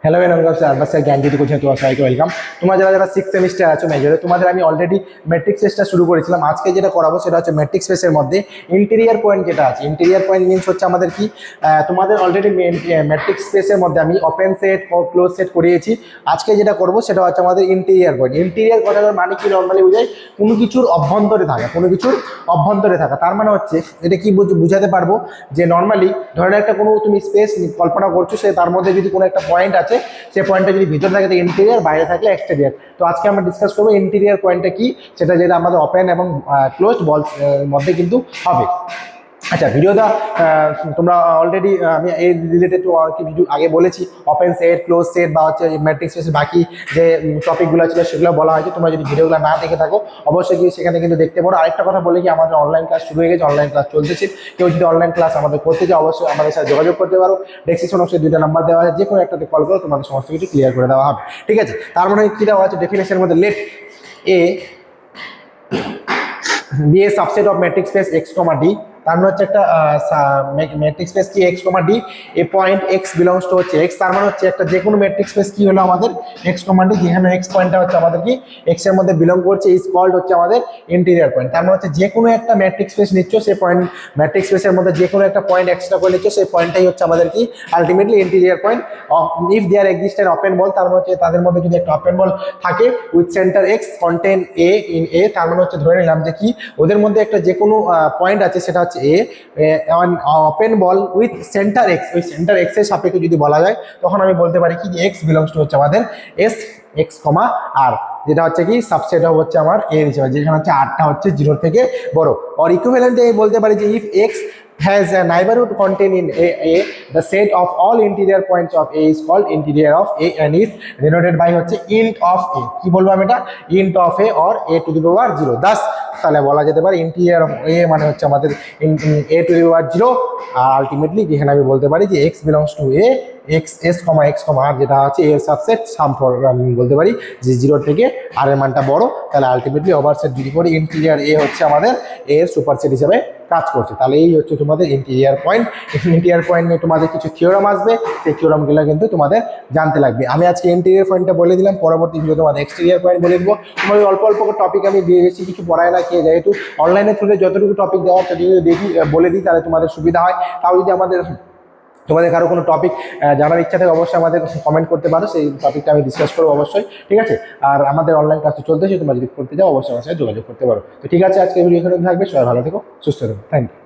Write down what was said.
Hello নমস্কার, আরবাসিয়া জ্ঞানজ্যোতি coaching তোমার সবাইকে ওয়েলকাম। তোমরা যারা যারা 6th সেমিস্টার আছো মেজরে, তোমাদের আমি অলরেডি ম্যাট্রিক্স স্পেসটা শুরু করেছিলাম। আজকে যেটা করাবো সেটা হচ্ছে ম্যাট্রিক্স স্পেসের মধ্যে ইন্টেরিয়ার পয়েন্ট যেটা আছে। ইন্টেরিয়ার পয়েন্ট মিনস হচ্ছে আমাদের কি, তোমাদের অলরেডি ম্যাট্রিক্স স্পেসের মধ্যে আমি ওপেন সেট ক্লোজ সেট করিয়েছি। আজকে যেটা করবো সেটা হচ্ছে আমাদের ইন্টেরিয়ার পয়েন্ট। ইন্টেরিয়ার কথাটার মানে কি নর্মালি বোঝায় কোনো কিছুর অভ্যন্তরে থাকা, কোনো কিছুর অভ্যন্তরে থাকা। তার মানে হচ্ছে এটা কি বুঝাতে পারবো যে নর্মালি ধরেন একটা কোনো তুমি স্পেস কল্পনা করছো, সে তার মধ্যে যদি কোনো একটা পয়েন্ট আছে, সেই পয়েন্টটা যদি ভিতরে থাকে তো ইন্টেরিয়ার, বাইরে থাকলে এক্সটেরিয়ার। তো আজকে আমরা ডিসকাস করবো ইন্টেরিয়ার পয়েন্টটা কি, সেটা যেটা আমাদের ওপেন এবং ক্লোজড বল মধ্যে কিন্তু হবে। আচ্ছা, ভিডিওটা তোমরা অলরেডি আমি এই রিলেটেড টু আর কি ভিডিও আগে বলেছি, ওপেন সেট ক্লোজ সেট বা হচ্ছে ম্যাট্রিক্স স্পেসের বাকি যে টপিকগুলো ছিল সেগুলো বলা হয়েছে। তোমরা যদি ভিডিওগুলো না দেখে থাকো অবশ্যই গিয়ে সেখানে কিন্তু দেখতে পারো। আরেকটা কথা বলে কি, আমাদের অনলাইন ক্লাস শুরু হয়ে গেছে, অনলাইন ক্লাস চলতেছে। কেউ যদি অনলাইন ক্লাস আমাদের করতে চাও অবশ্যই আমাদের সাথে যোগাযোগ করতে পারো। ডেসক্রিপশন বক্সে 2টা নাম্বার দেওয়া আছে, যে কোনো একটাতে কল করো, তোমাদের সমস্ত কিছু ক্লিয়ার করে দেওয়া হবে। ঠিক আছে, তার মানে কি দেওয়া আছে ডেফিনেশনের মধ্যে, let A be a subset of matrix space X comma D. তার মানে হচ্ছে একটা ম্যাট্রিক্স স্পেস কি X comma D, a point X belongs to হচ্ছে এক্স। তার মানে হচ্ছে একটা যে কোনো ম্যাট্রিক্স স্পেস কি হলো আমাদের এক্স কমা ডি, যেখানে এক্স পয়েন্টটা হচ্ছে আমাদের কি এক্স এর মধ্যে বিলং করছে, ইজ কল্ড হচ্ছে আমাদের ইন্টেরিয়ার পয়েন্ট। তার মানে হচ্ছে যে কোনো একটা ম্যাট্রিক্স স্পেস নিচ্ছ, সেই পয়েন্ট ম্যাট্রিক্স স্পেসের মধ্যে যে কোনো একটা পয়েন্ট এক্সট্রা করে নিচ্ছ, সেই পয়েন্টটাই হচ্ছে আমাদের কি ultimately interior point. If there exist an open ball, তার মানে হচ্ছে তাদের মধ্যে যদি একটা ওপেন বল থাকে with center x contain a in a, তার মানে হচ্ছে ধরে নিলাম যে কি ওদের মধ্যে একটা যে কোনো পয়েন্ট আছে সেটা হচ্ছে A, open ball with center x, ওই সেন্টার এক্স এর সাপেক্ষে যদি বলা যায় তখন আমি বলতে পারি কি এক্স বিলংস টু হচ্ছে আমাদের এস এক্স কমা আর, যেটা হচ্ছে কি সাবসেট অফ হচ্ছে আমার এ হিসেবে, যেখানে হচ্ছে আরটা হচ্ছে 0 থেকে বড়। আর ইকুইভ্যালেন্ট বলতে পারি যে if x has a neighborhood contained in A, the set of all interior points of A is called interior of A and is denoted by হচ্ছে int of A। কি বলবো আমি এটা, int of A or A to the power 0। Das তাহলে বলা যেতে পারে interior of A মানে হচ্ছে আমাদের A to the power 0। আর আলটিমেটলি যেখানে আমি বলতে পারি যে x belongs to A, x s comma x comma r, যেটা হচ্ছে এর সাবসেট সাম ফর, আমি বলতে পারি যে 0 থেকে আর এর মানটা বড়, তাহলে আলটিমেটলি ওভারসেট যদি করি ইন্টেরিয়ার এ হচ্ছে আমাদের এর সুপারসেট হিসেবে কাজ করছে। তাহলে এই হচ্ছে তোমাদের ইন্টেরিয়ার পয়েন্ট। ইন্টেরিয়ার পয়েন্ট নিয়ে তোমাদের কিছু থিওরাম আসবে, সেই থিওরামগুলো কিন্তু তোমাদের জানতে লাগবে। আমি আজকে ইন্টেরিয়ার পয়েন্টটা বলে দিলাম, পরবর্তী ভিডিও তোমাদের এক্সটেরিয়ার পয়েন্ট বলে দেবো। তোমাদের অল্প অল্প টপিক আমি দিয়ে বেশি কিছু পড়ায় না, কে যেহেতু অনলাইনের থ্রুতে যতটুকু টপিক দেওয়া হচ্ছে যদি দেখি বলে দিই তাহলে তোমাদের সুবিধা হয়। তাও যদি তোমাদের কারো কোনো টপিক জানার ইচ্ছা থাকে অবশ্যই আমাদের কমেন্ট করতে পারো, সেই টপিকটা আমি ডিসকাস করবো অবশ্যই। ঠিক আছে, আর আমাদের অনলাইন ক্লাস চলতেছে, তোমরা যদি করতে চাও অবশ্যই আমার সাথে যোগাযোগ করতে পারো। তো ঠিক আছে, আজকে ভিডিও এখানে থাকবে। সবাই ভালো থেকো, সুস্থ থেকো, থ্যাংক ইউ।